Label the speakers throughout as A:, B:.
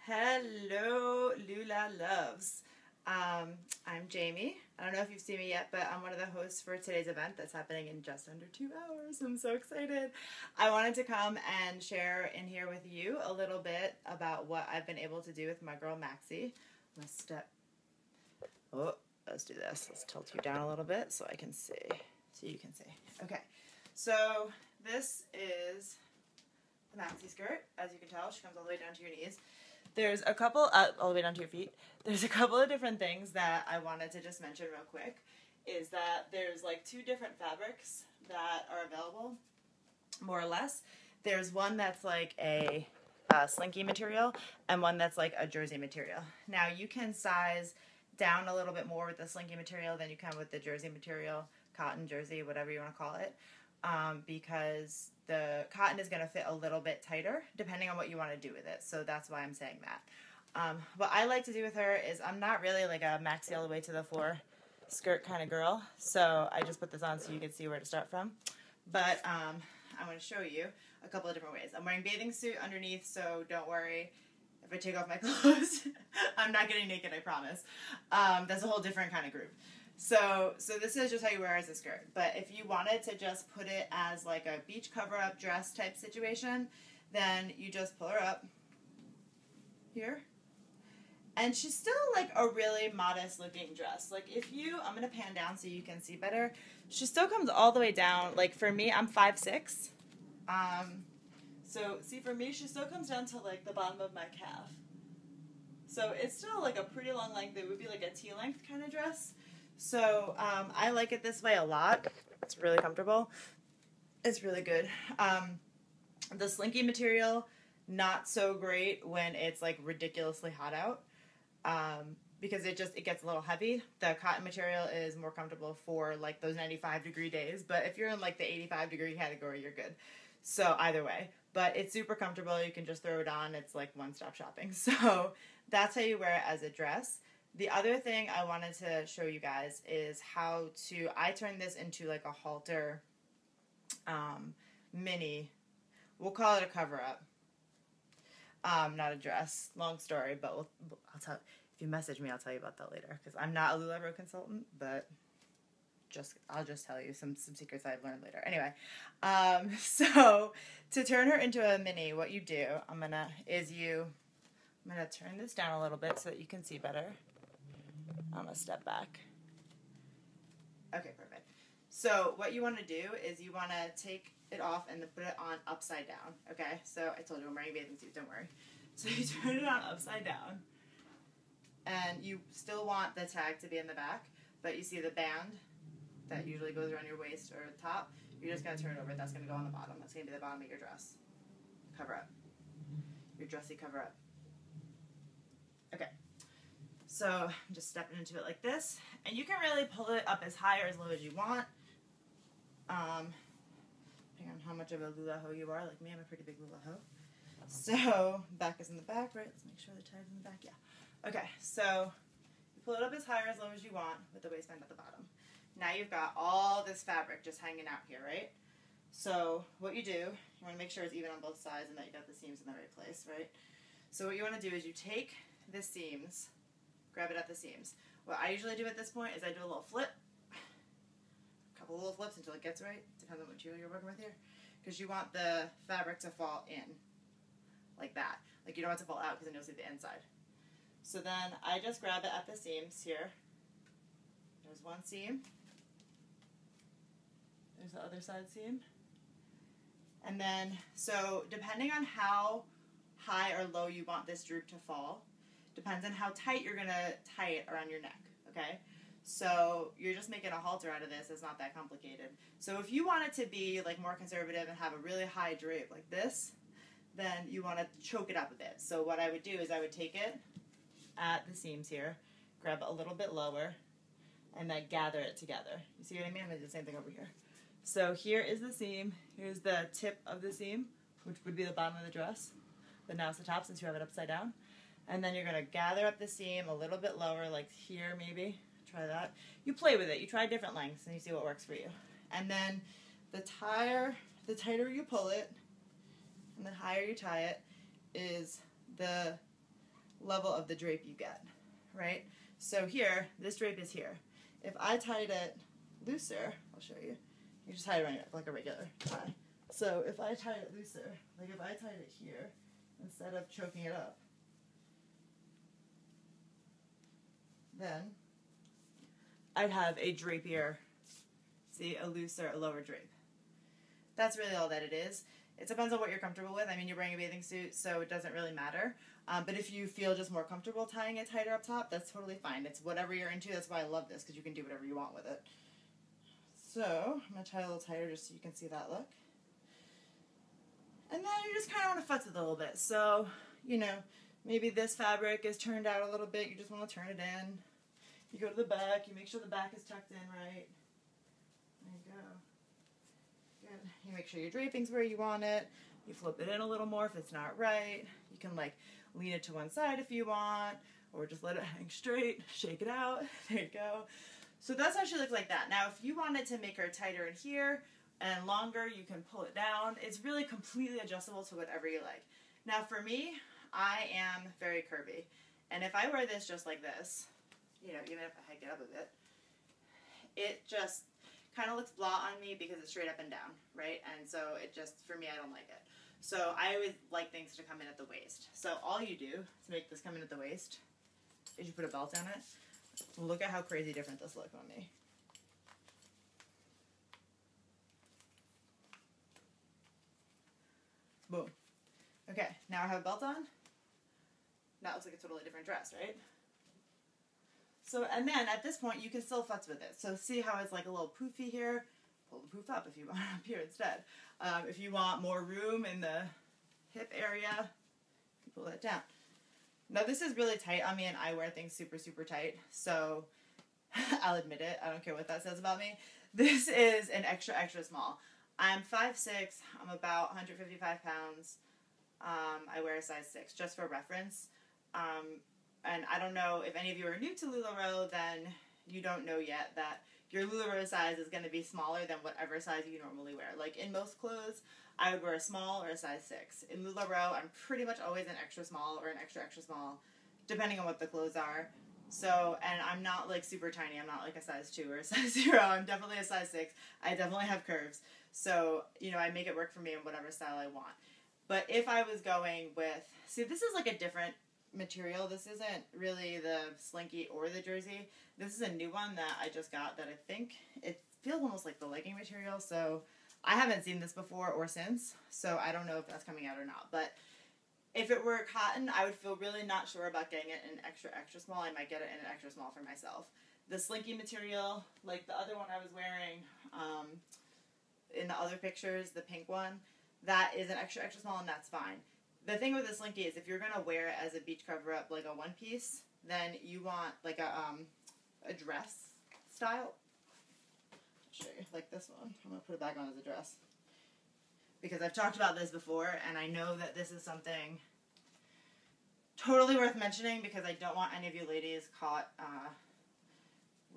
A: Hello, Lula Loves. I'm Jamie. I don't know if you've seen me yet, but I'm one of the hosts for today's event that's happening in just under 2 hours. I'm so excited. I wanted to come and share in here with you a little bit about what I've been able to do with my girl Maxi. Let's do this. Let's tilt you down a little bit so I can see. So you can see. Okay. So this is the Maxi skirt. As you can tell, she comes all the way down to your knees. There's a couple, all the way down to your feet. There's a couple of different things that I wanted to just mention real quick. Is that there's like 2 different fabrics that are available, more or less. There's one that's like a slinky material and one that's like a jersey material. Now you can size down a little bit more with the slinky material than you can with the jersey material, cotton, jersey, whatever you want to call it. Because the cotton is going to fit a little bit tighter depending on what you want to do with it. So that's why I'm saying that. What I like to do with her is I'm not really like a maxi all the way to the floor skirt kind of girl. So I just put this on so you can see where to start from. But I'm going to show you a couple of different ways. I'm wearing bathing suit underneath, so don't worry. If I take off my clothes, I'm not getting naked, I promise. That's a whole different kind of group. So this is just how you wear it as a skirt. But if you wanted to just put it as like a beach cover-up dress type situation, then you just pull her up here. And she's still like a really modest looking dress. Like if you, I'm going to pan down so you can see better. She still comes all the way down. Like for me, I'm 5'6". So see, for me, she still comes down to like the bottom of my calf. So it's still like a pretty long length. It would be like a T-length kind of dress. So I like it this way a lot. It's really comfortable. It's really good. The slinky material, not so great when it's like ridiculously hot out because it gets a little heavy. The cotton material is more comfortable for like those 95-degree days. But if you're in like the 85-degree category, you're good. So either way. But it's super comfortable. You can just throw it on. It's like one-stop shopping. So that's how you wear it as a dress. The other thing I wanted to show you guys is how to, I turned this into like a halter mini, we'll call it a cover-up, not a dress, long story, but I'll tell, if you message me, I'll tell you about that later, because I'm not a LuLaRoe consultant, but I'll just tell you some secrets I've learned later. Anyway, so to turn her into a mini, what you do, I'm gonna turn this down a little bit so that you can see better. I'm going to step back. Okay, perfect. So what you want to do is you want to take it off and then put it on upside down. Okay, so I told you I'm wearing a bathing suit, don't worry. So you turn it on upside down. And you still want the tag to be in the back, but you see the band that usually goes around your waist or the top. You're just going to turn it over. That's going to go on the bottom. That's going to be the bottom of your dress. Cover up. Your dressy cover up. Okay. So I'm just stepping into it like this, and you can really pull it up as high or as low as you want, depending on how much of a LuLaRoe you are. Like me, I'm a pretty big LuLaRoe. So back is in the back, right? Let's make sure the tag's in the back. Yeah. Okay. So you pull it up as high or as low as you want with the waistband at the bottom. Now you've got all this fabric just hanging out here, right? So what you do, you want to make sure it's even on both sides and that you got the seams in the right place, right? So what you want to do is you take the seams. Grab it at the seams. What I usually do at this point is I do a little flip, a couple little flips until it gets right. Depends on what material you're working with here. Because you want the fabric to fall in, like that. Like you don't want it to fall out because then you'll see the inside. So then I just grab it at the seams here. There's one seam. There's the other side seam. And then, so depending on how high or low you want this droop to fall, depends on how tight you're going to tie it around your neck, okay? So you're just making a halter out of this. It's not that complicated. So if you want it to be like more conservative and have a really high drape like this, then you want to choke it up a bit. So what I would do is I would take it at the seams here, grab it a little bit lower, and then gather it together. You see what I mean? I'm going to do the same thing over here. So here is the seam. Here's the tip of the seam, which would be the bottom of the dress. But now it's the top since you have it upside down. And then you're going to gather up the seam a little bit lower, like here maybe. Try that. You play with it. You try different lengths and you see what works for you. And then the tighter you pull it and the higher you tie it is the level of the drape you get, right? So here, this drape is here. If I tied it looser, I'll show you. You just tie it around like a regular tie. So if I tie it looser, like if I tied it here, instead of choking it up, then I'd have a drapier, see, a looser, a lower drape. That's really all that it is. It depends on what you're comfortable with. I mean, you're wearing a bathing suit, so it doesn't really matter. But if you feel just more comfortable tying it tighter up top, that's totally fine. It's whatever you're into. That's why I love this, because you can do whatever you want with it. So I'm going to tie a little tighter just so you can see that look. And then you just kind of want to futz it a little bit. So, you know, maybe this fabric is turned out a little bit. You just want to turn it in. You go to the back. You make sure the back is tucked in right. There you go. Good. You make sure your draping's where you want it. You flip it in a little more if it's not right. You can like lean it to one side if you want, or just let it hang straight, shake it out. There you go. So that's how she looks like that. Now if you wanted to make her tighter in here and longer, you can pull it down. It's really completely adjustable to whatever you like. Now for me, I am very curvy. And if I wear this just like this, you know, even if I hike it up a bit, it just kind of looks blah on me because it's straight up and down, right? And so it just, for me, I don't like it. So I always like things to come in at the waist. So all you do to make this come in at the waist is you put a belt on it. Look at how crazy different this looks on me. Boom. Okay, now I have a belt on. That looks like a totally different dress, right? So, and then at this point, you can still futz with it. So see how it's like a little poofy here? Pull the poof up if you want it up here instead. If you want more room in the hip area, you pull that down. Now this is really tight on me, and I wear things super, super tight. So I'll admit it. I don't care what that says about me. This is an extra, extra small. I'm 5'6". I'm about 155 pounds. I wear a size 6, just for reference. And I don't know if any of you are new to LuLaRoe, then you don't know yet that your LuLaRoe size is going to be smaller than whatever size you normally wear. Like in most clothes, I would wear a small or a size 6. In LuLaRoe, I'm pretty much always an extra small or an extra, extra small, depending on what the clothes are. So, and I'm not like super tiny. I'm not like a size 2 or a size 0. I'm definitely a size 6. I definitely have curves. So, you know, I make it work for me in whatever style I want. But if I was going with, see, this is like a different material. This isn't really the slinky or the jersey. This is a new one that I just got that I think it feels almost like the legging material. So I haven't seen this before or since. So I don't know if that's coming out or not. But if it were cotton, I would feel really not sure about getting it in extra, extra small. I might get it in an extra small for myself. The slinky material, like the other one I was wearing in the other pictures, the pink one, that is an extra, extra small, and that's fine. The thing with the slinky is if you're going to wear it as a beach cover-up, like a one-piece, then you want like a dress style. I'll show you, like this one. I'm going to put it back on as a dress. Because I've talked about this before, and I know that this is something totally worth mentioning because I don't want any of you ladies caught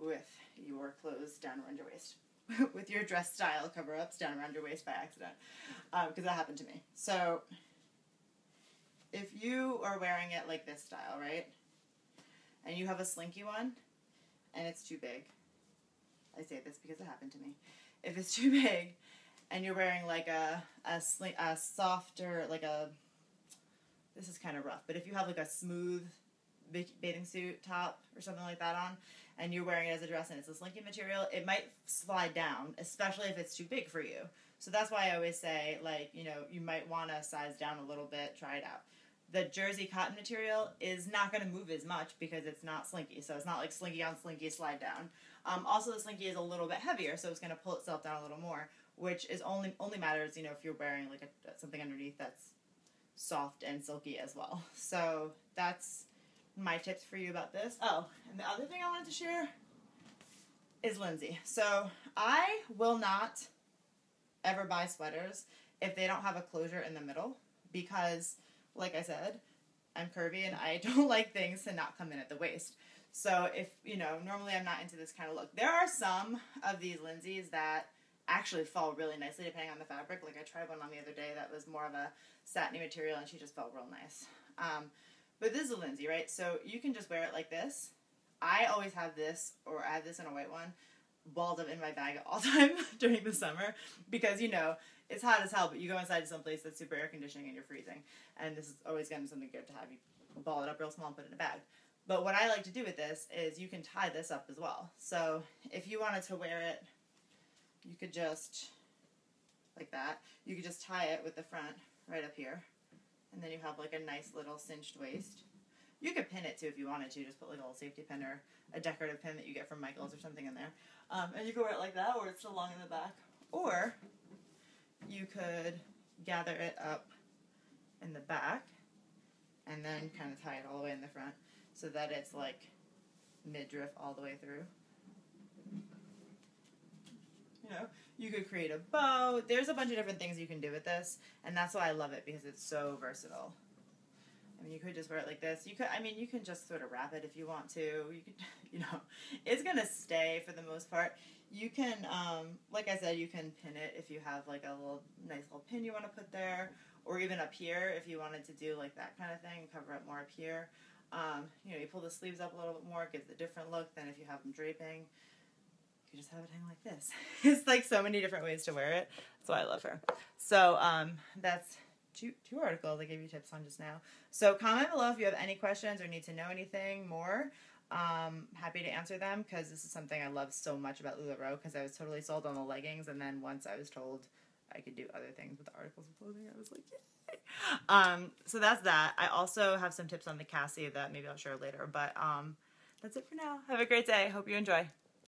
A: with your clothes down around your waist. With your dress style cover-ups down around your waist by accident. Because that happened to me. So if you are wearing it like this style, right, and you have a slinky one, and it's too big, I say this because it happened to me, if it's too big, and you're wearing like a softer, like a, this is kind of rough, but if you have like a smooth bathing suit top or something like that on, and you're wearing it as a dress and it's a slinky material, it might slide down, especially if it's too big for you. So that's why I always say, like, you know, you might want to size down a little bit, try it out. The jersey cotton material is not going to move as much because it's not slinky. So it's not like slinky on slinky slide down. Also, the slinky is a little bit heavier, so it's going to pull itself down a little more, which is only matters, you know, if you're wearing like something underneath that's soft and silky as well. So that's my tips for you about this. Oh, and the other thing I wanted to share is Lindsay. So I will not ever buy sweaters if they don't have a closure in the middle because, like I said, I'm curvy and I don't like things to not come in at the waist. So if, you know, normally I'm not into this kind of look. There are some of these Lindsays that actually fall really nicely depending on the fabric. Like I tried one on the other day that was more of a satiny material and she just felt real nice. But this is a Lindsay, right? So you can just wear it like this. I always have this, or I have this in a white one, balled up in my bag all the time during the summer because, you know, it's hot as hell, but you go inside to some place that's super air conditioning and you're freezing. And this is always going to be something good to have. You ball it up real small and put it in a bag. But what I like to do with this is you can tie this up as well. So if you wanted to wear it, you could just, like that, you could just tie it with the front right up here. And then you have like a nice little cinched waist. You could pin it too if you wanted to. Just put like a little safety pin or a decorative pin that you get from Michael's or something in there. And you could wear it like that, or it's still long in the back. Or you could gather it up in the back and then kind of tie it all the way in the front so that it's like midriff all the way through. You know, you could create a bow. There's a bunch of different things you can do with this, and that's why I love it, because it's so versatile. I mean, you could just wear it like this. You could, I mean, you can just sort of wrap it if you want to. You could, you know, it's gonna stay for the most part. You can, like I said, you can pin it if you have like a little nice little pin you want to put there, or even up here if you wanted to do like that kind of thing, cover up more up here. You know, you pull the sleeves up a little bit more, it gives a different look than if you have them draping. You just have it hang like this. It's like so many different ways to wear it. That's why I love her. So that's two articles I gave you tips on just now. So comment below if you have any questions or need to know anything more. Happy to answer them, because this is something I love so much about LuLaRoe, because I was totally sold on the leggings, and then once I was told I could do other things with the articles of clothing, I was like, yay! So that's that. I also have some tips on the Cassie that maybe I'll share later, but that's it for now. Have a great day. Hope you enjoy.